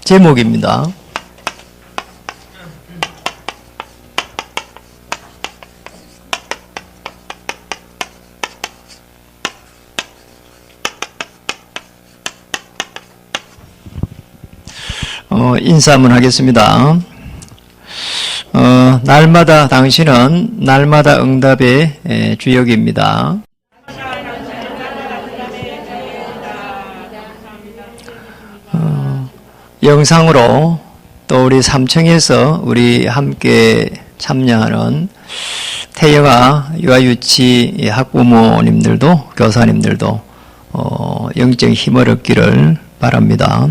제목입니다. 인사 한번 하겠습니다. 날마다 당신은 날마다 응답의 주역입니다. 영상으로 또 우리 3층에서 우리 함께 참여하는 태영아 유아유치 학부모님들도 교사님들도 영적 힘을 얻기를 바랍니다.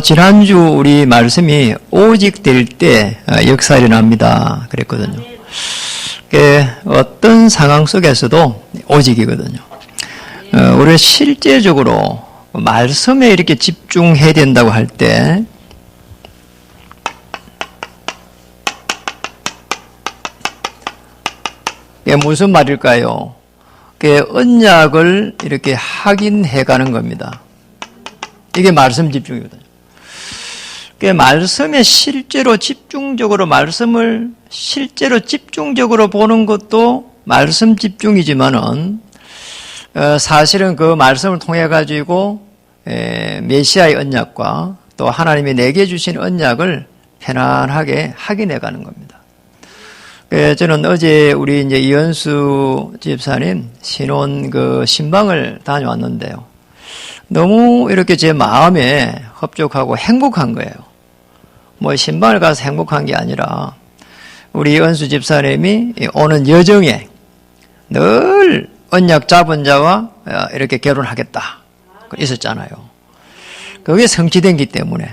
지난주 우리 말씀이 오직 될 때 역사 일어납니다 그랬거든요. 어떤 상황 속에서도 오직이거든요. 우리 실제적으로 말씀에 이렇게 집중해야 된다고 할 때 이게 무슨 말일까요? 언약을 이렇게 확인해 가는 겁니다. 이게 말씀 집중이거든요. 말씀에 실제로 집중적으로 말씀을 실제로 집중적으로 보는 것도 말씀 집중이지만은 사실은 그 말씀을 통해 가지고 메시아의 언약과 또 하나님이 내게 주신 언약을 편안하게 확인해 가는 겁니다. 저는 어제 우리 이제 이현수 집사님 신혼 신방을 다녀왔는데요. 너무 이렇게 제 마음에 흡족하고 행복한 거예요. 신방을 가서 행복한 게 아니라 우리 이현수 집사님이 오는 여정에 늘 언약 잡은 자와 이렇게 결혼하겠다 있었잖아요. 그게 성취된기 때문에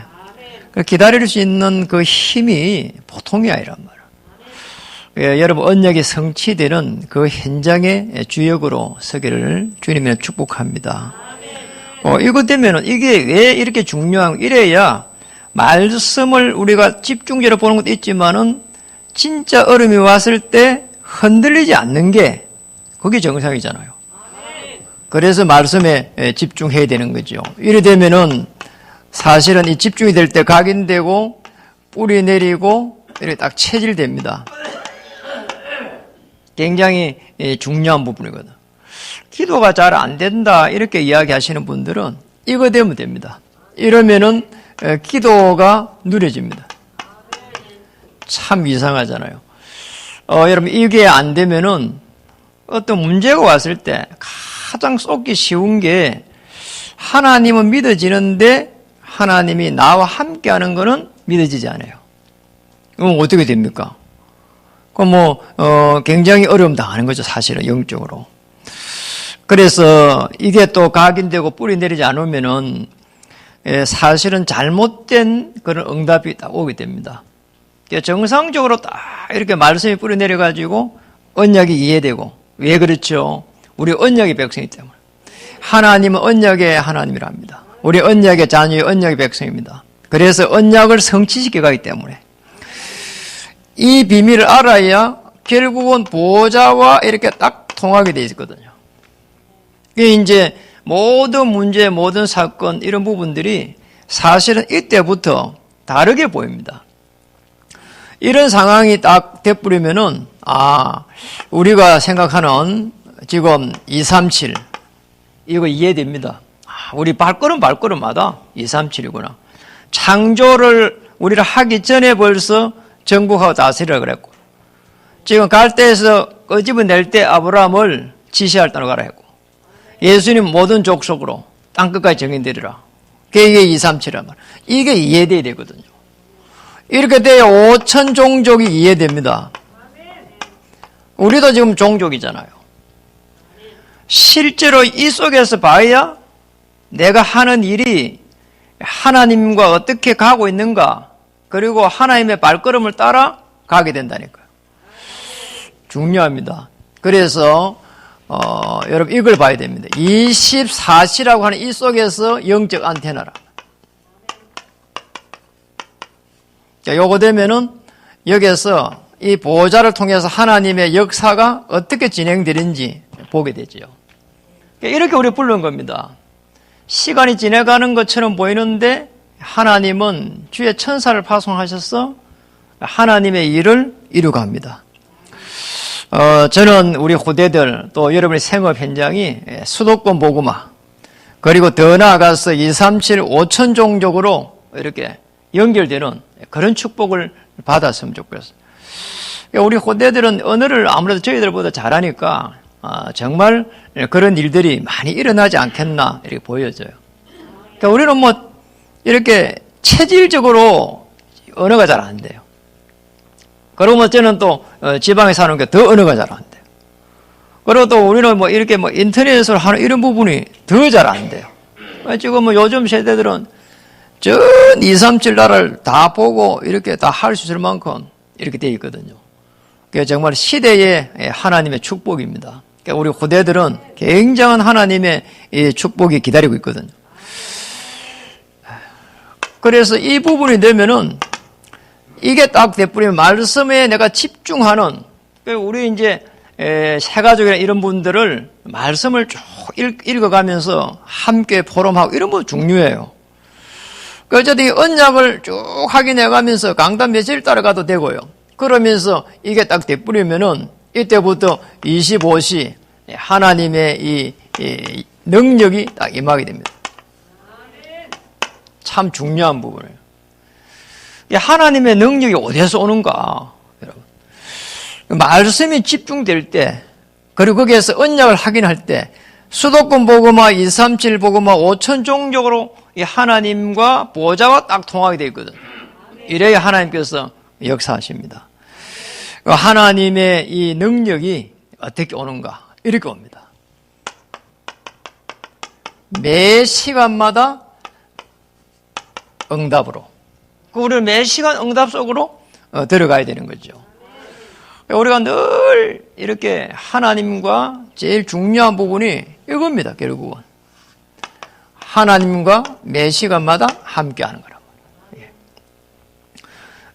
기다릴 수 있는 그 힘이 보통이 아니란 말이에요. 여러분 언약이 성취되는 그 현장의 주역으로 서기를 주님이 축복합니다. 이것 되면은 이게 왜 이렇게 중요한 이래야 말씀을 우리가 집중적으로 보는 것도 있지만은 진짜 어려움이 왔을 때 흔들리지 않는 게 그게 정상이잖아요. 그래서 말씀에 집중해야 되는 거죠. 이래 되면은 사실은 이 집중이 될 때 각인되고 뿌리 내리고 이렇게 딱 체질됩니다. 굉장히 중요한 부분이거든. 기도가 잘 안 된다 이렇게 이야기하시는 분들은 이거 되면 됩니다. 이러면은 기도가 누려집니다. 참 이상하잖아요. 여러분 이게 안 되면은 어떤 문제가 왔을 때 가장 쏟기 쉬운 게 하나님은 믿어지는데 하나님이 나와 함께하는 거는 믿어지지 않아요. 그럼 어떻게 됩니까? 그럼 굉장히 어려움 당하는 거죠. 사실은 영적으로. 그래서 이게 또 각인되고 뿌리 내리지 않으면은 사실은 잘못된 그런 응답이 딱 오게 됩니다. 정상적으로 딱 이렇게 말씀이 뿌리 내려가지고 언약이 이해되고 왜 그렇죠? 우리 언약의 백성이기 때문에 하나님은 언약의 하나님이랍니다. 우리 언약의 자녀의 언약의 백성입니다. 그래서 언약을 성취시켜 가기 때문에 이 비밀을 알아야 결국은 보호자와 이렇게 딱 통하게 되어 있거든요. 이게 이제 모든 문제, 모든 사건 이런 부분들이 사실은 이때부터 다르게 보입니다. 이런 상황이 딱 돼버리면은 우리가 생각하는 지금 237 이거 이해됩니다. 우리 발걸음마다 237이구나. 창조를 우리를 하기 전에 벌써 정복하고 다스리라 그랬고 지금 갈대에서 끄집어낼 때 아브라함을 지시할 땅으로 가라 했고 예수님 모든 족속으로 땅끝까지 정인되리라. 그게 237이란 말. 이게 이해돼야 되거든요. 이렇게 돼야 5천 종족이 이해됩니다. 우리도 지금 종족이잖아요. 실제로 이 속에서 봐야 내가 하는 일이 하나님과 어떻게 가고 있는가 그리고 하나님의 발걸음을 따라 가게 된다니까요. 중요합니다. 그래서 여러분 이걸 봐야 됩니다. 24시라고 하는 이 속에서 영적 안테나라. 자, 요거 되면은 여기에서 이 보호자를 통해서 하나님의 역사가 어떻게 진행되는지 보게 되죠. 이렇게 우리 부른 겁니다. 시간이 지나가는 것처럼 보이는데 하나님은 주의 천사를 파송하셔서 하나님의 일을 이루고 합니다. 저는 우리 후대들 또 여러분의 생업 현장이 수도권 복음화 그리고 더 나아가서 237, 5천 종족으로 이렇게 연결되는 그런 축복을 받았으면 좋겠어요. 우리 후대들은 언어를 아무래도 저희들보다 잘하니까 정말 그런 일들이 많이 일어나지 않겠나 이렇게 보여져요. 그러니까 우리는 뭐 이렇게 체질적으로 언어가 잘 안 돼요. 그러면 저는 또 지방에 사는 게 더 언어가 잘 안 돼요. 그리고 또 우리는 뭐 이렇게 뭐 인터넷으로 하는 이런 부분이 더 잘 안 돼요. 지금 뭐 요즘 세대들은 전 237 나라를 다 보고 이렇게 다 할 수 있을 만큼 이렇게 되어 있거든요. 그게 정말 시대의 하나님의 축복입니다. 그러니까 우리 후대들은 굉장한 하나님의 축복이 기다리고 있거든요. 그래서 이 부분이 되면은 이게 딱 돼버리면 말씀에 내가 집중하는, 우리 이제 새가족이나 이런 분들을 말씀을 쭉 읽어가면서 함께 포럼하고 이런 거 중요해요. 어쨌든 언약을 쭉 확인해가면서 강단 며칠 따라가도 되고요. 그러면서 이게 딱 돼버리면은 이때부터 25시 하나님의 이 능력이 딱 임하게 됩니다. 참 중요한 부분이에요. 하나님의 능력이 어디에서 오는가? 여러분, 말씀이 집중될 때, 그리고 거기에서 언약을 확인할 때, 수도권 복음화, 237 복음화, 5천 종족으로 이 하나님과 보좌가 딱 통하게 되어 있거든. 이래야 하나님께서 역사하십니다. 하나님의 이 능력이 어떻게 오는가? 이렇게 옵니다. 매 시간마다 응답으로. 우리는 매 시간 응답 속으로 들어가야 되는 거죠. 우리가 늘 이렇게 하나님과 제일 중요한 부분이 이겁니다, 결국은. 하나님과 매 시간마다 함께 하는 거란 말이에요.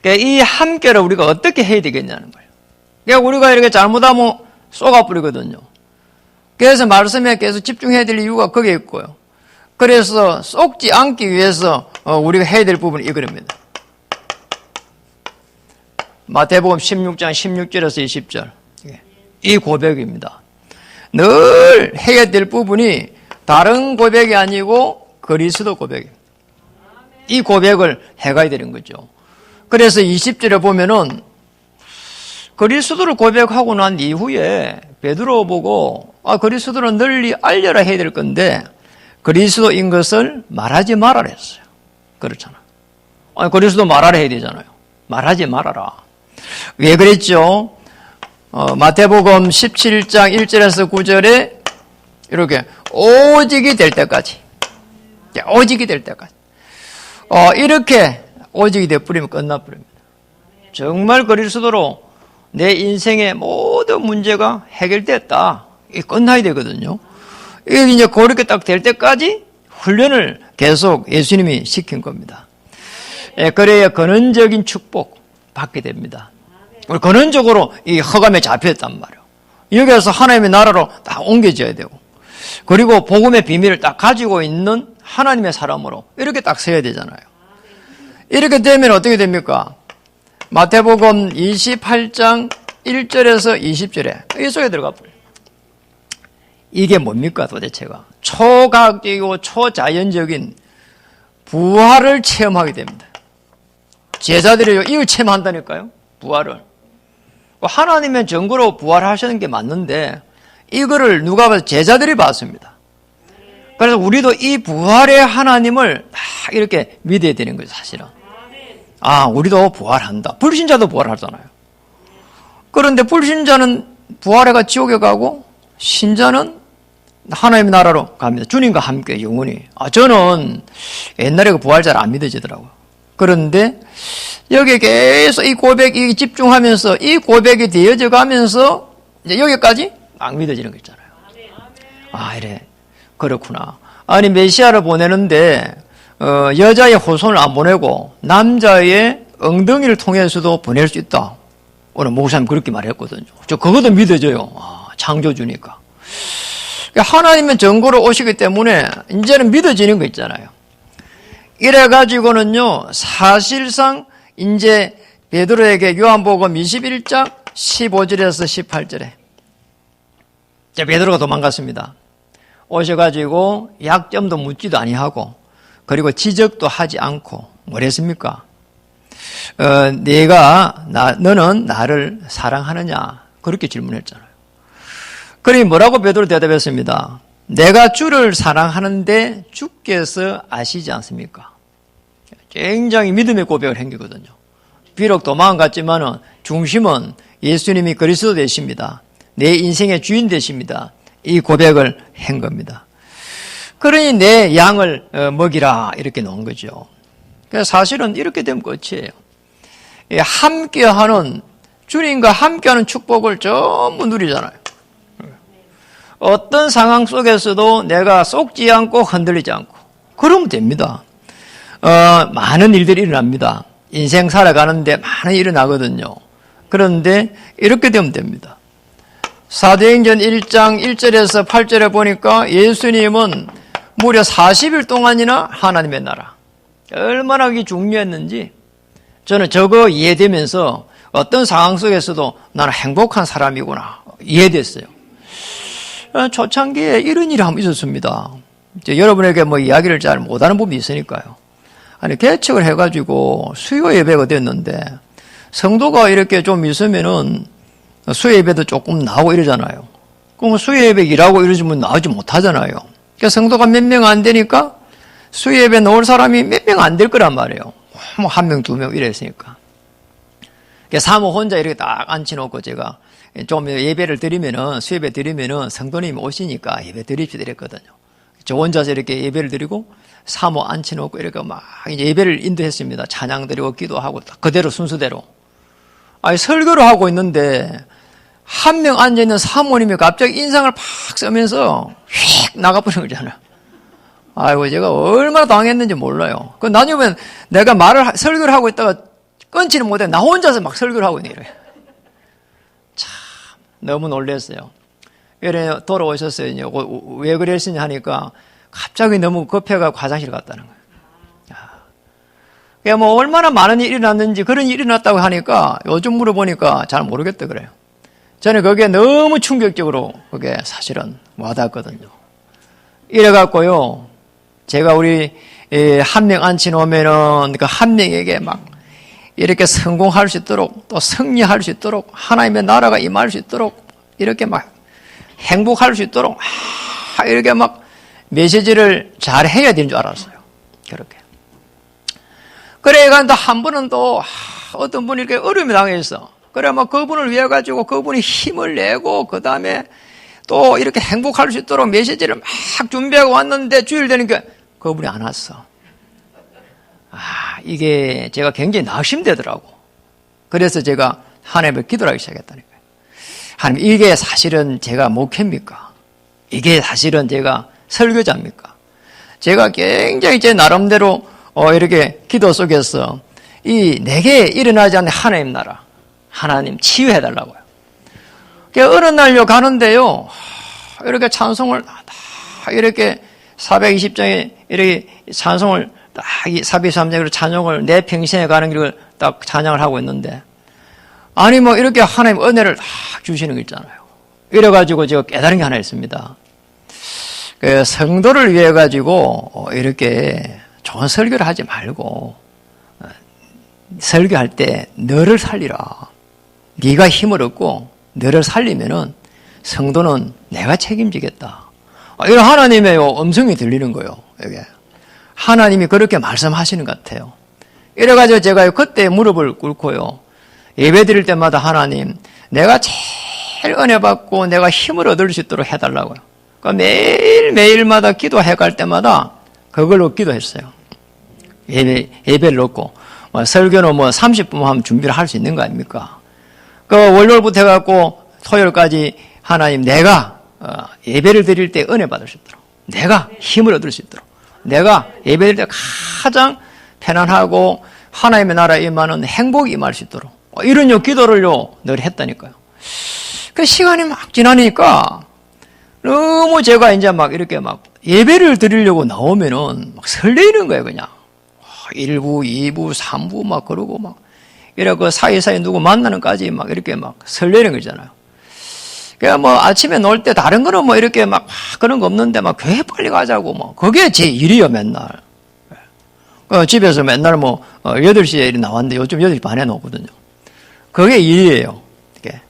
그러니까 이 함께를 우리가 어떻게 해야 되겠냐는 거예요. 그러니까 우리가 이렇게 잘못하면 쏘가버리거든요. 그래서 말씀에 계속 집중해야 될 이유가 거기에 있고요. 그래서 쏙지 않기 위해서 우리가 해야 될 부분이 이거입니다. 마태복음 16장 16절에서 20절. 이 고백입니다. 늘 해야 될 부분이 다른 고백이 아니고 그리스도 고백입니다. 이 고백을 해가야 되는 거죠. 그래서 20절에 보면은 그리스도를 고백하고 난 이후에 베드로 보고 그리스도를 널리 알려라 해야 될 건데 그리스도인 것을 말하지 말아라 했어요. 그렇잖아. 그리스도 말하라 해야 되잖아요. 말하지 말아라. 왜 그랬죠? 마태복음 17장 1절에서 9절에 이렇게 오직이 될 때까지, 오직이 될 때까지, 이렇게 오직이 되어버리면 끝나버립니다. 정말 그리스도로 내 인생의 모든 문제가 해결됐다. 이게 끝나야 되거든요. 이게 이제 그렇게 딱 될 때까지 훈련을 계속 예수님이 시킨 겁니다. 그래야 근원적인 축복 받게 됩니다. 우리 근원적으로 이 허감에 잡혔단 말이에요. 여기에서 하나님의 나라로 딱 옮겨져야 되고, 그리고 복음의 비밀을 딱 가지고 있는 하나님의 사람으로 이렇게 딱 서야 되잖아요. 이렇게 되면 어떻게 됩니까? 마태복음 28장 1절에서 20절에 이 속에 들어가 버려요. 이게 뭡니까 도대체가? 초과학적이고 초자연적인 부활을 체험하게 됩니다. 제자들이 이걸 체험한다니까요. 부활을. 하나님의 증거로 부활하시는 게 맞는데 이거를 누가 봐서 제자들이 봤습니다. 그래서 우리도 이 부활의 하나님을 다 이렇게 믿어야 되는 거죠, 사실은. 우리도 부활한다. 불신자도 부활하잖아요. 그런데 불신자는 부활해가 지옥에 가고 신자는 하나님의 나라로 갑니다. 주님과 함께 영원히. 저는 옛날에 그 부활 잘 안 믿어지더라고요. 그런데 여기에 계속 이 고백이 집중하면서 이 고백이 되어져 가면서 이제 여기까지 막 믿어지는 거 있잖아요. 이래. 그렇구나. 아니, 메시아를 보내는데, 여자의 후손을 안 보내고 남자의 엉덩이를 통해서도 보낼 수 있다. 오늘 목사님 그렇게 말했거든요. 저 그것도 믿어져요. 창조주니까. 하나님의 증거로 오시기 때문에 이제는 믿어지는 거 있잖아요. 이래가지고는요, 사실상 이제 베드로에게 요한복음 21장 15절에서 18절에 이제 베드로가 도망갔습니다. 오셔가지고 약점도 묻지도 아니하고 그리고 지적도 하지 않고 뭐랬습니까? 너는 나를 사랑하느냐? 그렇게 질문했잖아요. 그러니 뭐라고 베드로 대답했습니다. 내가 주를 사랑하는데 주께서 아시지 않습니까? 굉장히 믿음의 고백을 한 거거든요. 비록 도망갔지만은 중심은 예수님이 그리스도 되십니다. 내 인생의 주인 되십니다. 이 고백을 한 겁니다. 그러니 내 양을 먹이라 이렇게 놓은 거죠. 그래서 사실은 이렇게 되면 끝이에요. 함께하는 주님과 함께하는 축복을 전부 누리잖아요. 어떤 상황 속에서도 내가 속지 않고 흔들리지 않고 그러면 됩니다. 많은 일들이 일어납니다. 인생 살아가는데 많은 일이 일어나거든요. 그런데 이렇게 되면 됩니다. 사도행전 1장 1절에서 8절에 보니까 예수님은 무려 40일 동안이나 하나님의 나라. 얼마나 그게 중요했는지 저는 저거 이해되면서 어떤 상황 속에서도 나는 행복한 사람이구나 이해됐어요. 초창기에 이런 일이 한번 있었습니다. 여러분에게 뭐 이야기를 잘 못하는 부분이 있으니까요. 아니, 개척을 해가지고 수요 예배가 됐는데 성도가 이렇게 좀 있으면은 수요 예배도 조금 나오고 이러잖아요. 그럼 수요 예배 일하고 이러지면 나오지 못하잖아요. 그러니까 성도가 몇 명 안 되니까 수요 예배 나올 사람이 몇 명 안 될 거란 말이에요. 뭐 한 명, 두 명 이랬으니까. 사모 혼자 이렇게 딱 앉혀놓고 제가 좀 예배를 드리면은, 수예배 드리면은 성도님이 오시니까 예배 드립시다 이랬거든요. 저 혼자서 이렇게 예배를 드리고 사모 앉혀놓고 이렇게 막 이제 예배를 인도했습니다. 찬양 드리고 기도하고 그대로 순서대로. 아니, 설교를 하고 있는데 한 명 앉아있는 사모님이 갑자기 인상을 팍 쓰면서 휙 나가버린 거잖아요. 아이고, 제가 얼마나 당했는지 몰라요. 그 나중에 내가 설교를 하고 있다가 끊지는 못해. 나 혼자서 막 설교를 하고 있네, 이래. 참, 너무 놀랐어요. 이래 돌아오셨어요. 왜 그랬으냐 하니까 갑자기 너무 급해가 화장실 갔다는 거예요. 그러니까 뭐 얼마나 많은 일이 일어났는지 그런 일이 일어났다고 하니까 요즘 물어보니까 잘 모르겠다 그래요. 저는 그게 너무 충격적으로 그게 사실은 와닿았거든요. 이래갖고요, 제가 우리 한 명 앉혀놓으면은 그 한 명에게 막 이렇게 성공할 수 있도록 또 승리할 수 있도록 하나님의 나라가 임할 수 있도록 이렇게 막 행복할 수 있도록 이렇게 막 메시지를 잘 해야 되는 줄 알았어요. 그렇게. 그래가 한 번은 또 어떤 분이 이렇게 어려움이 당했어. 그래 막 그분을 위해 가지고 그분이 힘을 내고 그 다음에 또 이렇게 행복할 수 있도록 메시지를 막 준비하고 왔는데 주일 되니까 그분이 안 왔어. 이게 제가 굉장히 낙심되더라고. 그래서 제가 하나님을 기도하기 시작했다니까요. 하나님, 이게 사실은 제가 목회입니까? 이게 사실은 제가 설교자입니까? 제가 굉장히 제 나름대로 이렇게 기도 속에서 내게 일어나지 않는 하나님 나라, 하나님 치유해달라고요. 어느 날요 가는데요, 이렇게 찬송을 다 이렇게 420장에 이렇게 찬송을 딱 423장으로 찬송을 내 평생에 가는 길을 딱 찬양을 하고 있는데, 아니 뭐 이렇게 하나님 은혜를 딱 주시는 거 있잖아요. 이래가지고 제가 깨달은 게 하나 있습니다. 그 성도를 위해 가지고 이렇게 좋은 설교를 하지 말고 설교할 때 너를 살리라. 네가 힘을 얻고 너를 살리면은 성도는 내가 책임지겠다. 이런 하나님의 음성이 들리는 거예요. 이게 하나님이 그렇게 말씀하시는 것 같아요. 이래가지고 제가 그때 무릎을 꿇고요, 예배 드릴 때마다 하나님, 내가 제일 은혜 받고 내가 힘을 얻을 수 있도록 해달라고요. 그러니까 매일마다 기도해 갈 때마다 그걸로 기도했어요. 예배를 놓고 설교는 30분 하면 준비를 할 수 있는 거 아닙니까? 그 월요일부터 해갖고 토요일까지 하나님, 내가 예배를 드릴 때 은혜 받을 수 있도록, 내가 힘을 얻을 수 있도록, 내가 예배 드릴 때 가장 편안하고 하나님의 나라에 임하는 행복이 임할 수 있도록 이런 기도를요 늘 했다니까요. 그 시간이 막 지나니까 너무 제가 이제 막 이렇게 막 예배를 드리려고 나오면은 막 설레이는 거예요, 그냥. 1부, 2부, 3부 막 그러고 막 이래 그 사이사이 누구 만나는까지 막 이렇게 막 설레는 거잖아요. 그러니까 뭐 아침에 놀 때 다른 거는 뭐 이렇게 막 그런 거 없는데 막 교회 빨리 가자고 뭐 그게 제 일이요 맨날. 집에서 맨날 뭐 8시에 나왔는데 요즘 8시 반에 나오거든요. 그게 일이에요. 이렇게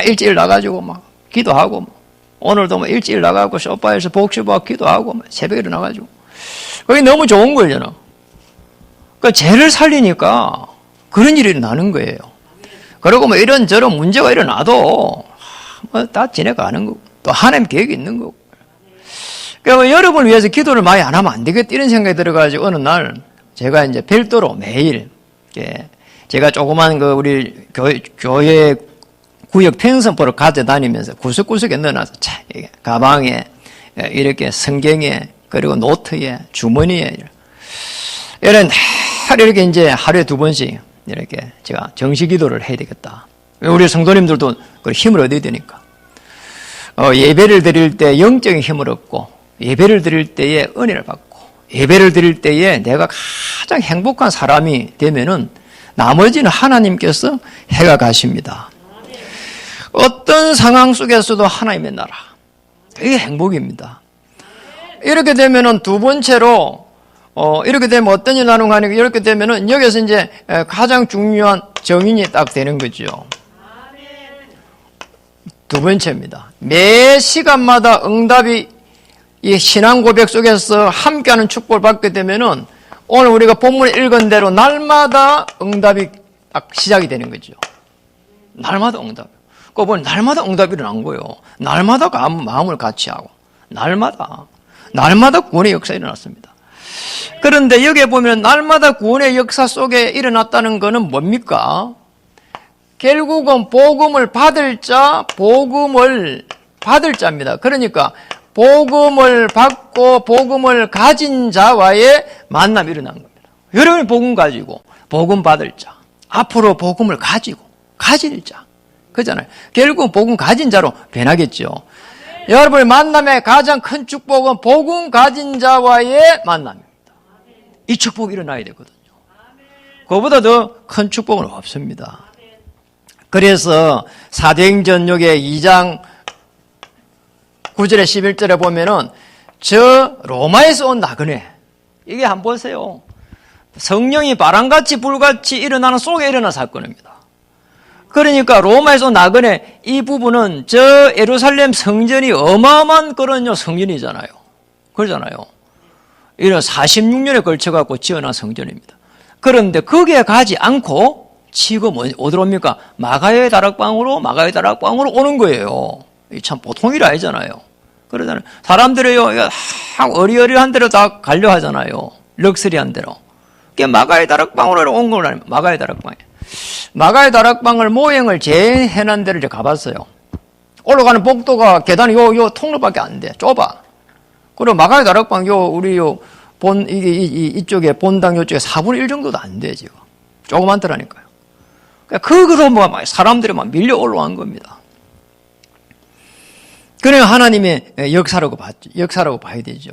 일찍 나가지고 막 기도하고 뭐. 오늘도 뭐 일찍 나가고 소파에서 복습하고 기도하고 뭐 새벽에 일어나가지고 그게 너무 좋은 거예요. 그러니까 죄를 살리니까 그런 일이 일어나는 거예요. 그리고 뭐 이런저런 문제가 일어나도 뭐 다 지내가는 거고 또 하나님 계획이 있는 거고. 그러니까 여러분을 위해서 기도를 많이 안 하면 안 되겠다 이런 생각이 들어가지고 어느 날 제가 이제 별도로 매일 제가 조그만 그 우리 교회 구역 편성포를 가져다니면서 구석구석에 넣어놔서 가방에 이렇게 성경에 그리고 노트에 주머니에 이런 이렇게 이제 하루에 2번씩 이렇게 제가 정시 기도를 해야 되겠다. 우리 성도님들도 힘을 얻어야 되니까. 예배를 드릴 때 영적인 힘을 얻고 예배를 드릴 때에 은혜를 받고 예배를 드릴 때에 내가 가장 행복한 사람이 되면은 나머지는 하나님께서 해가 가십니다. 어떤 상황 속에서도 하나님의 나라. 이게 행복입니다. 이렇게 되면은 두 번째로, 이렇게 되면 어떤 일 나누는 거 아니고 이렇게 되면은 여기서 이제 가장 중요한 정인이 딱 되는 거죠. 두 번째입니다. 매 시간마다 응답이 이 신앙 고백 속에서 함께하는 축복을 받게 되면은 오늘 우리가 본문에 읽은 대로 날마다 응답이 딱 시작이 되는 거죠. 날마다 응답. 그거 보니 날마다 응답이 일어난 거예요. 날마다 마음을 같이 하고 날마다 구원의 역사가 일어났습니다. 그런데 여기에 보면 날마다 구원의 역사 속에 일어났다는 것은 뭡니까? 결국은 복음을 받을 자, 복음을 받을 자입니다. 그러니까 복음을 받고 복음을 가진 자와의 만남이 일어난 겁니다. 여러분이 복음 가지고 복음 받을 자, 앞으로 복음을 가지고 가질 자, 그잖아요. 결국은 복음 가진 자로 변하겠죠. 여러분의 만남의 가장 큰 축복은 복음 가진 자와의 만남입니다. 이 축복이 일어나야 되거든요. 그거보다 더 큰 축복은 없습니다. 그래서 사도행전역의 2장 9절에 11절에 보면은 저 로마에서 온 나그네 이게 한번 보세요. 성령이 바람같이 불같이 일어나는 속에 일어난 사건입니다. 그러니까 로마에서 온 나그네 이 부분은 저 예루살렘 성전이 어마어마한 그런 성전이잖아요. 그러잖아요. 이런 46년에 걸쳐갖고 지어난 성전입니다. 그런데 거기에 가지 않고 지금 어디로 옵니까? 마가의 다락방으로 오는 거예요. 참 보통 일 아니잖아요. 그러잖아요. 사람들이요, 어리어리한 대로 다 가려 하잖아요. 럭셔리한 대로. 그게 마가의 다락방으로 온 건 아닙니다. 마가의 다락방을 모형을 제일 해난 데를 이제 가봤어요. 올라가는 복도가 계단이 요 통로밖에 안 돼. 좁아. 그리고 마가의 다락방 이쪽에 본당 요쪽에 4분의 1 정도도 안 돼, 지금. 조그만더라니까요. 그거로 사람들이 막 밀려 올라간 겁니다. 그래야 하나님의 역사라고 봐야 되죠.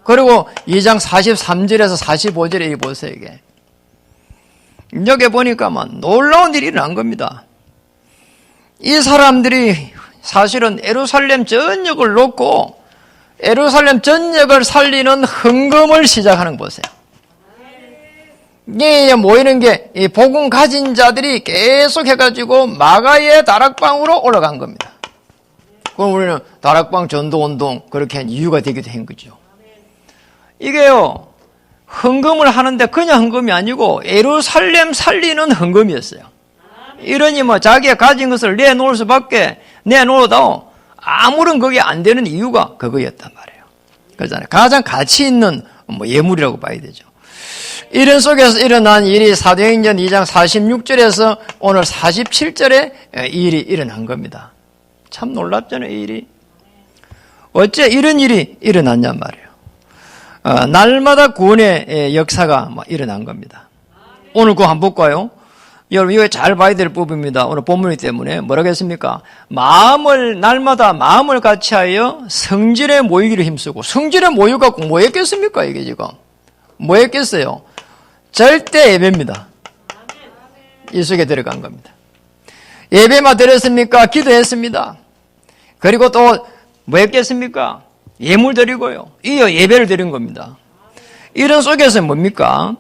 그리고 2장 43절에서 45절에 보세요, 이게. 여기 보니까 놀라운 일이 일어난 겁니다. 이 사람들이 사실은 예루살렘 전역을 놓고 예루살렘 전역을 살리는 헌금을 시작하는 거 보세요. 이게 모이는 게 이 복음 가진 자들이 계속 해가지고 마가의 다락방으로 올라간 겁니다. 그럼 우리는 다락방 전도운동 그렇게 한 이유가 되기도 한 거죠. 이게요, 헌금을 하는데 그냥 헌금이 아니고 예루살렘 살리는 헌금이었어요. 이러니 자기가 가진 것을 내놓을 수밖에 내놓아도 아무런 그게 안 되는 이유가 그거였단 말이에요. 그렇잖아요. 가장 가치 있는 예물이라고 봐야 되죠. 이런 속에서 일어난 일이 사도행전 2장 46절에서 오늘 47절에 이 일이 일어난 겁니다. 참 놀랍잖아요, 이 일이. 어째 이런 일이 일어났냔 말이에요. 날마다 구원의 역사가 일어난 겁니다. 오늘 그거 한번 볼까요? 여러분, 이거 잘 봐야 될 부분입니다. 오늘 본문이기 때문에 뭐라고 했습니까? 날마다 마음을 같이하여 성전에 모이기를 힘쓰고, 성전에 모여갖고 뭐 했겠습니까, 이게 지금? 뭐 했겠어요? 절대 예배입니다. 이 속에 들어간 겁니다. 예배만 드렸습니까? 기도했습니다. 그리고 또 뭐 했겠습니까? 예물 드리고요. 이어 예배를 드린 겁니다. 이런 속에서 뭡니까?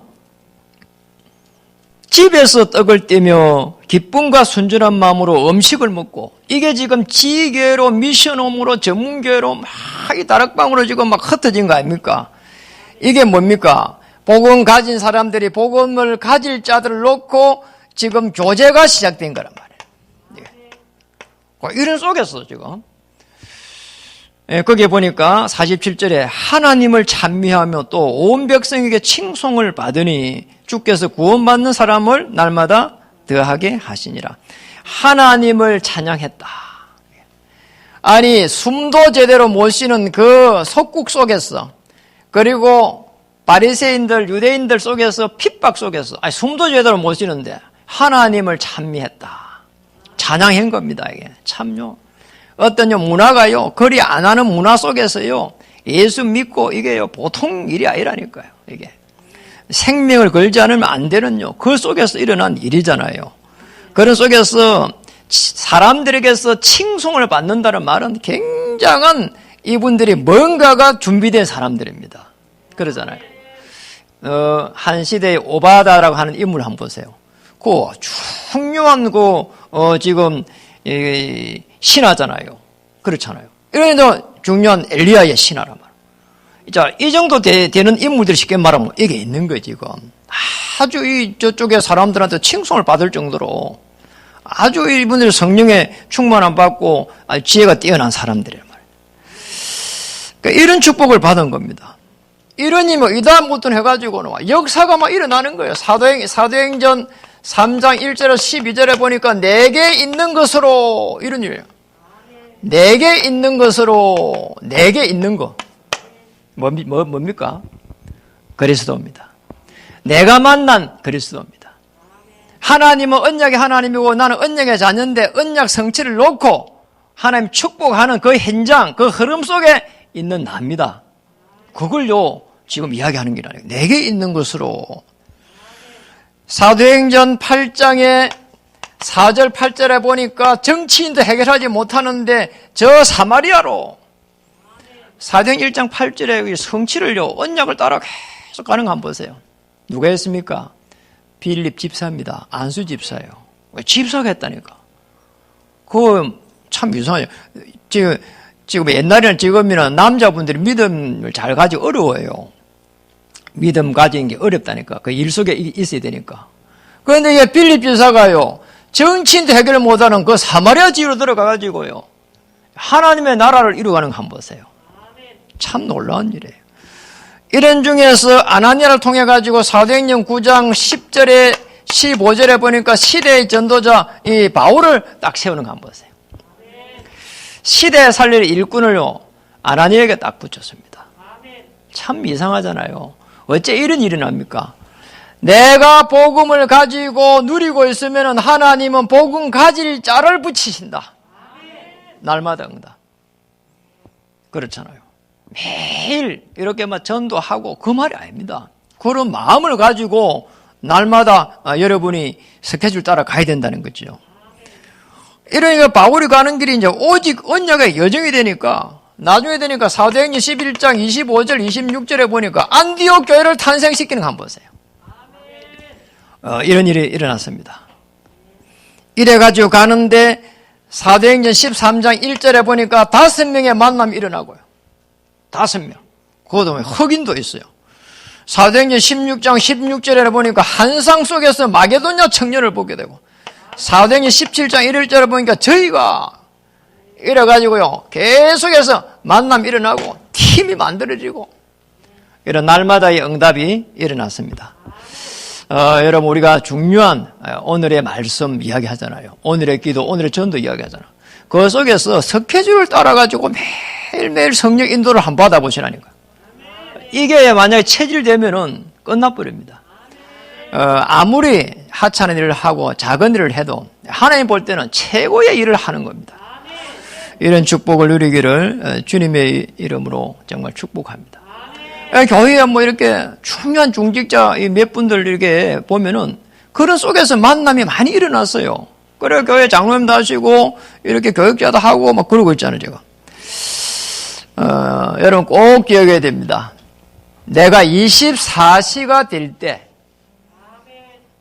집에서 떡을 떼며 기쁨과 순전한 마음으로 음식을 먹고, 이게 지금 지교회로 미션홈으로 전문교회로 막 이 다락방으로 지금 막 흩어진 거 아닙니까? 이게 뭡니까? 복음 가진 사람들이 복음을 가질 자들을 놓고 지금 교제가 시작된 거란 말이에요. 이런 속에서 지금 거기에 보니까 47절에 하나님을 찬미하며 또 온 백성에게 칭송을 받으니 주께서 구원받는 사람을 날마다 더하게 하시니라. 하나님을 찬양했다. 아니, 숨도 제대로 못 쉬는 그 속국 속에서, 그리고 바리새인들, 유대인들 속에서, 핍박 속에서, 아니, 숨도 제대로 못 쉬는데 하나님을 찬미했다. 찬양한 겁니다. 이게 참요. 어떤 문화가요, 거리 안 하는 문화 속에서요, 예수 믿고 이게요, 보통 일이 아니라니까요. 이게 생명을 걸지 않으면 안 되는요, 그 속에서 일어난 일이잖아요. 그런 속에서 사람들에게서 칭송을 받는다는 말은 굉장한, 이분들이 뭔가가 준비된 사람들입니다. 그러잖아요. 한 시대의 오바다라고 하는 인물 한번 보세요. 그 중요한 지금 신하잖아요. 그렇잖아요. 이런 중요한 엘리야의 신하란 말이에요. 자, 이 정도 되는 인물들이 쉽게 말하면 이게 있는 거예요, 지금. 아주 저쪽에 사람들한테 칭송을 받을 정도로 아주 이분들이 성령의 충만함 받고 지혜가 뛰어난 사람들이란 말이에요. 그러니까 이런 축복을 받은 겁니다. 이러니 이 다음부터는 해가지고는 역사가 막 일어나는 거예요. 사도행전 3장 1절에서 12절에 보니까 내게 있는 것으로, 이런 일이에요. 내게 있는 것으로, 내게 있는 것. 뭡니까? 그리스도입니다. 내가 만난 그리스도입니다. 하나님은 언약의 하나님이고 나는 언약의 자녀인데 언약 성취를 놓고 하나님 축복하는 그 현장, 그 흐름 속에 있는 나입니다. 그걸요, 지금 이야기하는 게 아니에요. 내게 있는 것으로. 사도행전 8장에 4절 8절에 보니까 정치인도 해결하지 못하는데 저 사마리아로, 사도행전 1장 8절에 성취를요, 언약을 따라 계속 가는 거 한번 보세요. 누가 했습니까? 빌립 집사입니다. 안수 집사예요. 집사가 했다니까. 그거 참 이상해요. 지금 옛날에는 지금이나 남자분들이 믿음을 잘 가지기 어려워요. 믿음 가지는 게 어렵다니까. 그 일 속에 있어야 되니까. 그런데 이게 빌립 집사가요, 정치인도 해결 못하는 그 사마리아 지로 들어가가지고요, 하나님의 나라를 이루어가는 거 한번 보세요. 참 놀라운 일이에요. 이런 중에서 아나니아를 통해 가지고 사도행전 9장 10절에 15절에 보니까 시대의 전도자 이 바울을 딱 세우는 거 한번 보세요. 시대에 살릴 일꾼을요, 아나니아에게 딱 붙였습니다. 참 이상하잖아요. 어째 이런 일이 납니까? 내가 복음을 가지고 누리고 있으면 하나님은 복음 가질 자를 붙이신다. 날마다 응답. 그렇잖아요. 매일 이렇게 막 전도하고 그 말이 아닙니다. 그런 마음을 가지고 날마다 여러분이 스케줄 따라 가야 된다는 거죠. 이러니까 바울이 가는 길이 이제 오직 언약의 여정이 되니까, 나중에 되니까 사도행전 11장 25절 26절에 보니까 안디옥 교회를 탄생시키는 거 한번 보세요. 이런 일이 일어났습니다. 이래가지고 가는데 사도행전 13장 1절에 보니까 5명의 만남이 일어나고요. 5명. 그것도 흑인도 있어요. 사도행전 16장 16절에 보니까 한상 속에서 마게도냐 청년을 보게 되고, 사도행전 17장 1절에 보니까 저희가 이래가지고요, 계속해서 만남이 일어나고 팀이 만들어지고, 이런 날마다의 응답이 일어났습니다. 여러분, 우리가 중요한 오늘의 말씀 이야기하잖아요. 오늘의 기도, 오늘의 전도 이야기하잖아요. 그 속에서 스케줄을 따라가지고 매일매일 성령 인도를 한번 받아보시라니까요. 이게 만약에 체질되면은 끝나버립니다. 아무리 하찮은 일을 하고 작은 일을 해도 하나님 볼 때는 최고의 일을 하는 겁니다. 이런 축복을 누리기를 주님의 이름으로 정말 축복합니다. 교회에 뭐 이렇게 중요한 중직자 몇 분들 이렇게 보면은 그런 속에서 만남이 많이 일어났어요. 그래, 교회 장로님도 하시고, 이렇게 교육자도 하고, 막 그러고 있잖아요, 제가. 여러분 꼭 기억해야 됩니다. 내가 24시가 될 때,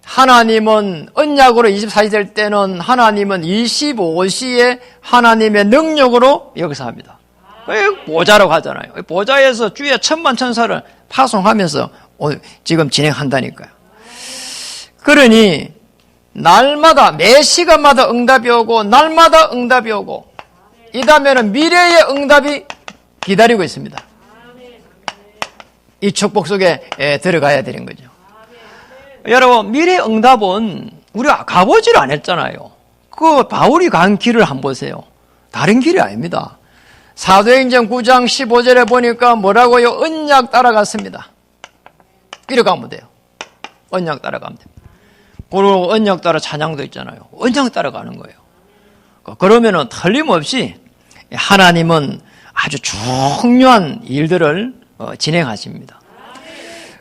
하나님은, 언약으로 24시 될 때는 하나님은 25시에 하나님의 능력으로 역사합니다. 보좌라고 하잖아요. 보좌에서 주의 천만 천사를 파송하면서 지금 진행한다니까요. 그러니, 날마다, 매 시간마다 응답이 오고, 날마다 응답이 오고, 이 다음에는 미래의 응답이 기다리고 있습니다. 이 축복 속에 들어가야 되는 거죠. 여러분, 미래 응답은 우리가 가보지를 않았잖아요. 그 바울이 간 길을 한번 보세요. 다른 길이 아닙니다. 사도행전 9장 15절에 보니까 뭐라고요? 언약 따라갔습니다. 이렇게 하면 돼요. 언약 따라가면 됩니다. 그리고 언약 따라 찬양도 있잖아요. 언약 따라가는 거예요. 그러면은 틀림없이 하나님은 아주 중요한 일들을 진행하십니다.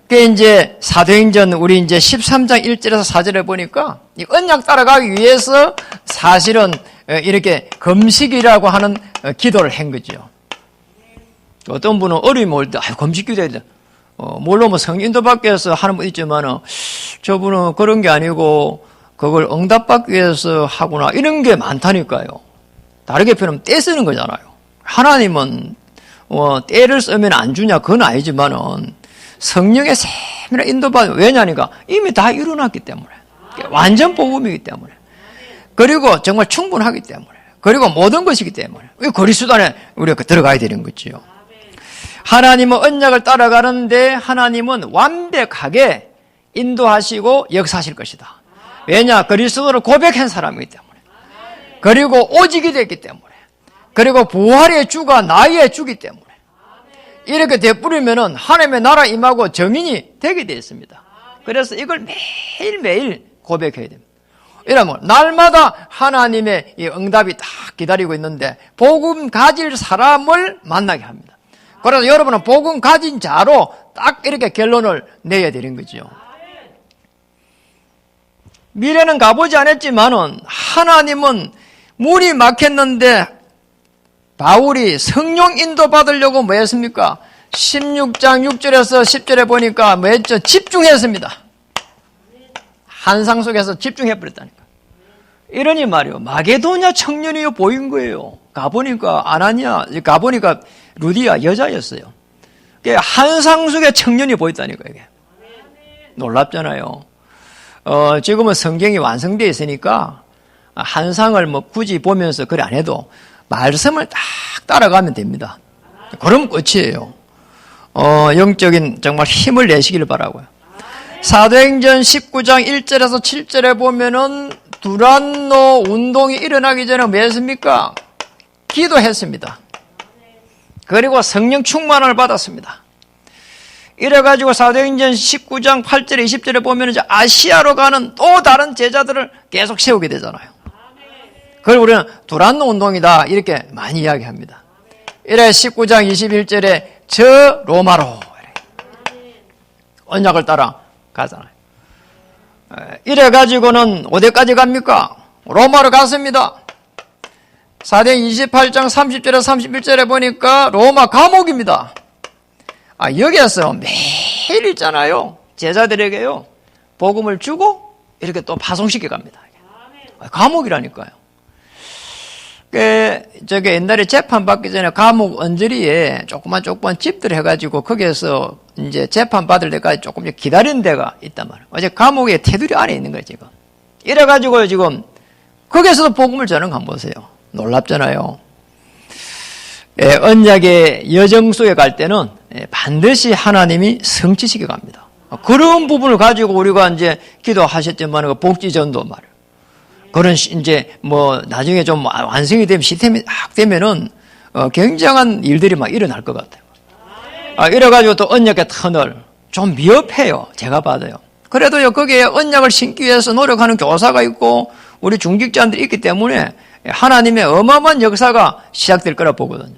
그게 이제 사도행전 우리 이제 13장 1절에서 4절에 보니까 이 언약 따라가기 위해서 사실은 이렇게 금식이라고 하는 기도를 한 거죠. 어떤 분은 어려움이 올 때 금식 기도해야 돼. 물론 뭐 성인도 받기 위해서 하는 분 있지만은 저분은 그런 게 아니고 그걸 응답받기 위해서 하구나 이런 게 많다니까요. 다르게 표현하면 떼 쓰는 거잖아요. 하나님은 때를 쓰면 안 주냐 그건 아니지만은 성령의 세밀한 인도받으면 왜냐니까 이미 다 일어났기 때문에 완전 복음이기 때문에 그리고 정말 충분하기 때문에 그리고 모든 것이기 때문에 이 거리수단에 우리가 들어가야 되는 거지요. 하나님은 언약을 따라가는데 하나님은 완벽하게 인도하시고 역사하실 것이다. 왜냐? 그리스도를 고백한 사람이기 때문에 그리고 오직이 됐기 때문에 그리고 부활의 주가 나의 주기 때문에 이렇게 되뿌리면은 하나님의 나라 임하고 정인이 되게 되어 있습니다. 그래서 이걸 매일매일 고백해야 됩니다. 이러면 날마다 하나님의 이 응답이 딱 기다리고 있는데 복음 가질 사람을 만나게 합니다. 그래서 여러분은 복음 가진 자로 딱 이렇게 결론을 내야 되는 거죠. 미래는 가보지 않았지만은 하나님은 문이 막혔는데 바울이 성령 인도 받으려고 뭐 했습니까? 16장 6절에서 10절에 보니까 뭐 했죠? 집중했습니다. 환상 속에서 집중해버렸다니까. 이러니 말이요. 마게도냐 청년이 보인 거예요. 가보니까 아나니아, 가보니까 루디아 여자였어요. 환상 속에 청년이 보였다니까, 이게. 놀랍잖아요. 지금은 성경이 완성되어 있으니까 환상을 뭐 굳이 보면서 그래 안 해도 말씀을 딱 따라가면 됩니다. 그럼 끝이에요. 영적인 정말 힘을 내시길 바라고요. 사도행전 19장 1절에서 7절에 보면은 두란노 운동이 일어나기 전에 뭐 했습니까? 기도했습니다. 그리고 성령 충만을 받았습니다. 이래가지고 사도행전 19장 8절에 20절에 보면 이제 아시아로 가는 또 다른 제자들을 계속 세우게 되잖아요. 그걸 우리는 두란노 운동이다 이렇게 많이 이야기합니다. 이래 19장 21절에 저 로마로 언약을 따라 가잖아요. 이래가지고는 어디까지 갑니까? 로마로 갔습니다. 사도행 28장 30절에 31절에 보니까 로마 감옥입니다. 여기에서 매일 있잖아요. 제자들에게요. 복음을 주고 이렇게 또 파송시켜 갑니다. 감옥이라니까요. 저게 옛날에 재판 받기 전에 감옥 언저리에 조그만 집들 해가지고 거기에서 이제 재판 받을 때까지 조금 기다리는 데가 있단 말이에요. 어제 감옥에 테두리 안에 있는 거예요, 지금. 이래가지고 지금 거기에서도 복음을 전하는 거 한번 보세요. 놀랍잖아요. 언약의 여정 속에 갈 때는 반드시 하나님이 성취시켜 갑니다. 그런 부분을 가지고 우리가 이제 기도하셨지만 복지전도 말이에요. 그런 이제 뭐 나중에 좀 완성이 되면 시스템이 딱 되면은 굉장한 일들이 막 일어날 것 같아요. 이래가지고 또 언약의 터널 좀 미흡해요. 제가 봐도요. 그래도요 거기에 언약을 신기 위해서 노력하는 교사가 있고 우리 중직자들이 있기 때문에 하나님의 어마어마한 역사가 시작될 거라 보거든요.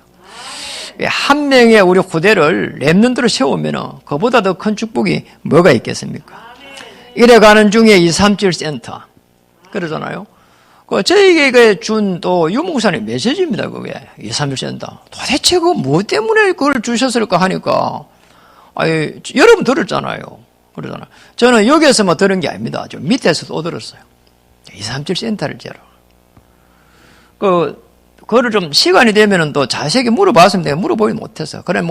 한 명의 우리 후대를 렘넌트로 세우면 그보다 더 큰 축복이 뭐가 있겠습니까? 이래가는 중에 237 센터 그러잖아요. 저에게 준 또 유목사님 메시지입니다. 그게 237 센터. 도대체 그 뭐 때문에 그걸 주셨을까 하니까 여러분 들었잖아요. 그러잖아요. 저는 여기에서만 들은 게 아닙니다. 좀 밑에서도 또 들었어요. 237 센터를 제로. 그거를 좀 시간이 되면은 또 자세하게 물어봤으면 내가 물어보지 못했어. 그래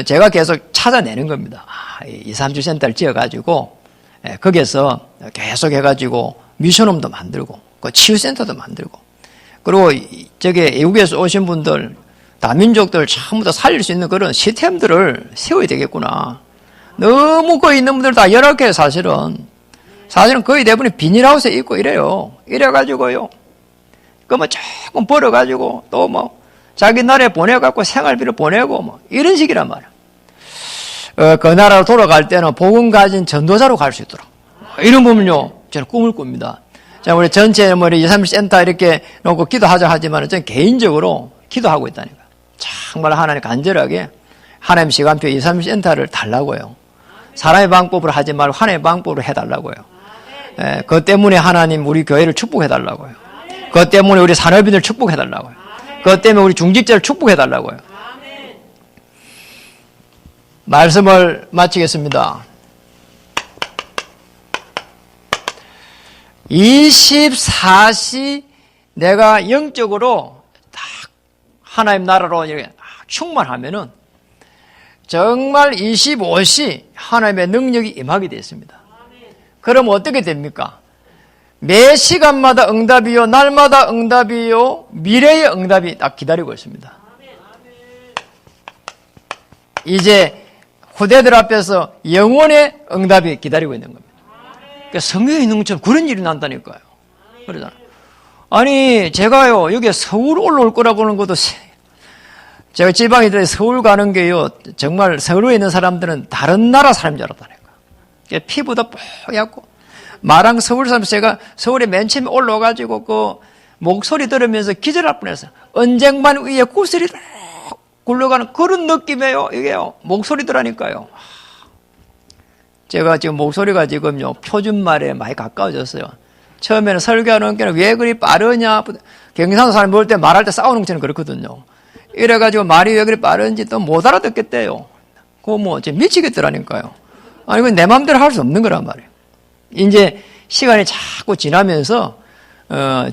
제가 계속 찾아내는 겁니다. 237 센터를 지어가지고 거기에서 계속 해가지고 미션홈도 만들고 치유센터도 만들고 그리고 외국에서 오신 분들 다민족들 전부 다 살릴 수 있는 그런 시스템들을 세워야 되겠구나. 너무 거기 있는 분들 다 열악해요. 사실은 거의 대부분이 비닐하우스에 있고 이래요. 이래가지고요. 조금 벌어가지고 또 자기 나라에 보내갖고 생활비를 보내고 이런 식이란 말이야. 그 나라로 돌아갈 때는 복음 가진 전도자로 갈 수 있도록. 이런 부분요. 저는 꿈을 꿉니다. 자, 우리 전체 237 센터 이렇게 놓고 기도하자 하지만 저는 개인적으로 기도하고 있다니까. 정말 하나님 간절하게 하나님 시간표 237 센터를 달라고요. 사람의 방법으로 하지 말고 하나님의 방법으로 해달라고요. 그것 때문에 하나님 우리 교회를 축복해달라고요. 그것 때문에 우리 산업인을 축복해달라고요. 그것 때문에 우리 중직자를 축복해달라고요. 말씀을 마치겠습니다. 24시 내가 영적으로 딱 하나님 나라로 충만하면은 정말 25시 하나님의 능력이 임하게 되어 있습니다. 그럼 어떻게 됩니까? 매 시간마다 응답이요, 날마다 응답이요, 미래의 응답이 딱 기다리고 있습니다. 이제 후대들 앞에서 영원의 응답이 기다리고 있는 겁니다. 그러니까 성경에 있는 것처럼 그런 일이 난다니까요. 그러잖아요. 아니, 제가요, 여기 서울 올라올 거라고 하는 것도, 제가 지방이들 서울 가는 게요, 정말 서울에 있는 사람들은 다른 나라 사람인 줄 알았다니까. 피부도 뽀얗고, 마랑 서울 사람, 제가 서울에 맨 처음에 올라와가지고 그 목소리 들으면서 기절할 뻔했어요. 언쟁반 위에 구슬이 굴러가는 그런 느낌이에요, 이게요. 목소리 들으니까요. 제가 지금 목소리가 지금요, 표준말에 많이 가까워졌어요. 처음에는 설교하는 게 왜 그리 빠르냐. 경상도 사람이 볼 때 말할 때 싸우는 것처럼 그렇거든요. 이래가지고 말이 왜 그리 빠른지 또 못 알아듣겠대요. 그거 지금 미치겠더라니까요. 아니, 내 마음대로 할 수 없는 거란 말이에요. 이제 시간이 자꾸 지나면서,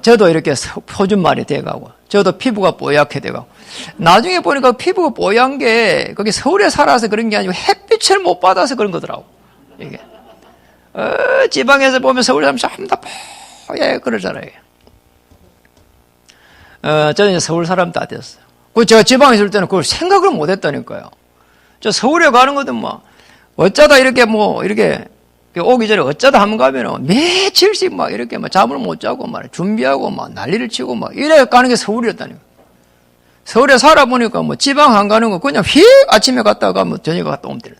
저도 이렇게 표준말이 돼가고, 저도 피부가 뽀얗게 돼가고, 나중에 보니까 피부가 뽀얀 게, 거기 서울에 살아서 그런 게 아니고 햇빛을 못 받아서 그런 거더라고. 이게. 지방에서 보면 서울 사람 전부 다 뽀얗게 그러잖아요. 저는 이제 서울 사람 다 됐어요. 제가 지방에 있을 때는 그걸 생각을 못 했다니까요. 저 서울에 가는 것도 어쩌다 이렇게 이렇게 오기 전에 어쩌다 한번 가면은 며칠씩 이렇게 잠을 못 자고 준비하고 난리를 치고 이래 가는 게 서울이었다니까. 서울에 살아보니까 지방 안 가는 거 그냥 휙 아침에 갔다가 저녁에 갔다 오면 되는.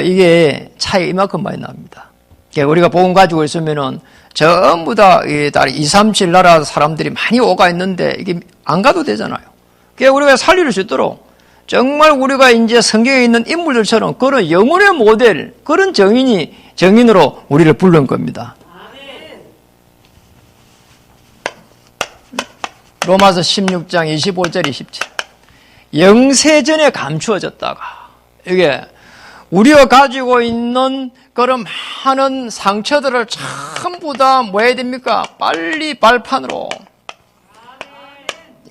이게 차이 이만큼 많이 납니다. 우리가 복음 가지고 있으면은 전부 다 237 나라 사람들이 많이 오가 있는데 이게 안 가도 되잖아요. 우리가 살릴 수 있도록 정말 우리가 이제 성경에 있는 인물들처럼 그런 영혼의 모델, 그런 정인으로 우리를 부른 겁니다. 로마서 16장 25절 27. 영세전에 감추어졌다가 이게 우리가 가지고 있는 그런 많은 상처들을 전부 다 뭐 해야 됩니까? 빨리 발판으로.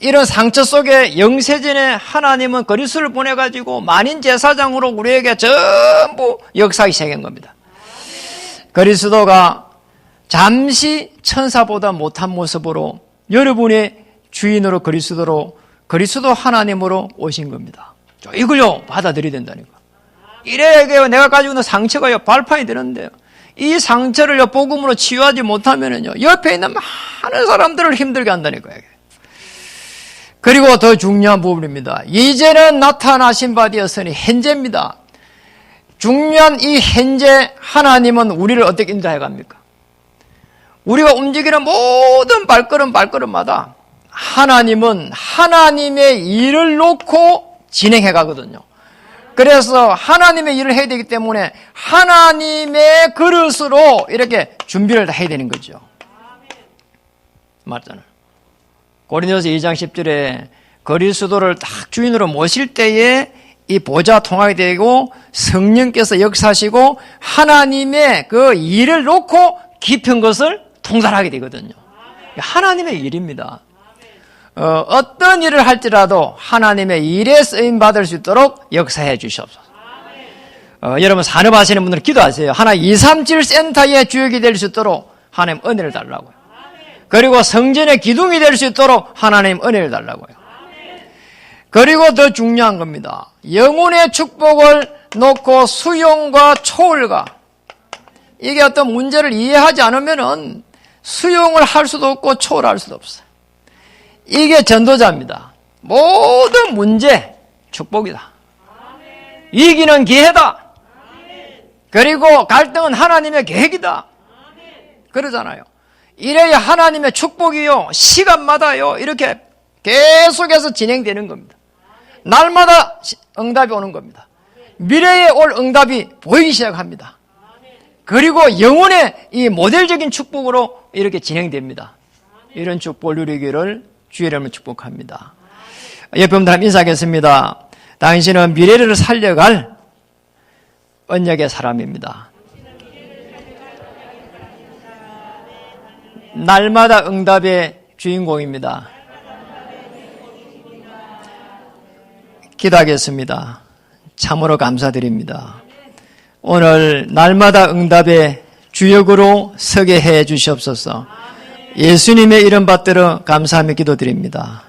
이런 상처 속에 영세전에 하나님은 그리스도를 보내가지고 만인 제사장으로 우리에게 전부 역사하기 시작한 겁니다. 그리스도가 잠시 천사보다 못한 모습으로 여러분의 주인으로 그리스도 하나님으로 오신 겁니다. 이걸요 받아들여야 된다니까. 이래 내가 가지고 있는 상처가 발판이 되는데요. 이 상처를 복음으로 치유하지 못하면요 옆에 있는 많은 사람들을 힘들게 한다니까요. 그리고 더 중요한 부분입니다. 이제는 나타나신 바 되었으니 현재입니다. 중요한 이 현재 하나님은 우리를 어떻게 인도해 갑니까? 우리가 움직이는 모든 발걸음마다 하나님은 하나님의 일을 놓고 진행해 가거든요. 그래서 하나님의 일을 해야 되기 때문에 하나님의 그릇으로 이렇게 준비를 다 해야 되는 거죠. 맞잖아요. 고린도서 2장 10절에 그리스도를 딱 주인으로 모실 때에 이 보좌 통하게 되고 성령께서 역사하시고 하나님의 그 일을 놓고 깊은 것을 통달하게 되거든요. 하나님의 일입니다. 어떤 일을 할지라도 하나님의 일에 쓰임 받을 수 있도록 역사해 주시옵소서. 여러분 산업하시는 분들은 기도하세요. 하나 237 센터의 주역이 될 수 있도록 하나님 은혜를 달라고요. 그리고 성전의 기둥이 될 수 있도록 하나님 은혜를 달라고요. 그리고 더 중요한 겁니다. 영혼의 축복을 놓고 수용과 초월과 이게 어떤 문제를 이해하지 않으면은 수용을 할 수도 없고 초월할 수도 없어요. 이게 전도자입니다. 모든 문제 축복이다. 이기는 기회다. 그리고 갈등은 하나님의 계획이다. 그러잖아요. 이래야 하나님의 축복이요 시간마다요 이렇게 계속해서 진행되는 겁니다. 날마다 응답이 오는 겁니다. 미래에 올 응답이 보이기 시작합니다. 그리고 영혼의 이 모델적인 축복으로 이렇게 진행됩니다. 이런 축복을 누리기를 주의 이름으로 축복합니다. 옆에 분들 인사하겠습니다. 당신은 미래를 살려갈 언약의 사람입니다. 날마다 응답의 주인공입니다. 기도하겠습니다. 참으로 감사드립니다. 오늘 날마다 응답의 주역으로 서게 해 주시옵소서. 예수님의 이름 받들어 감사하며 기도드립니다.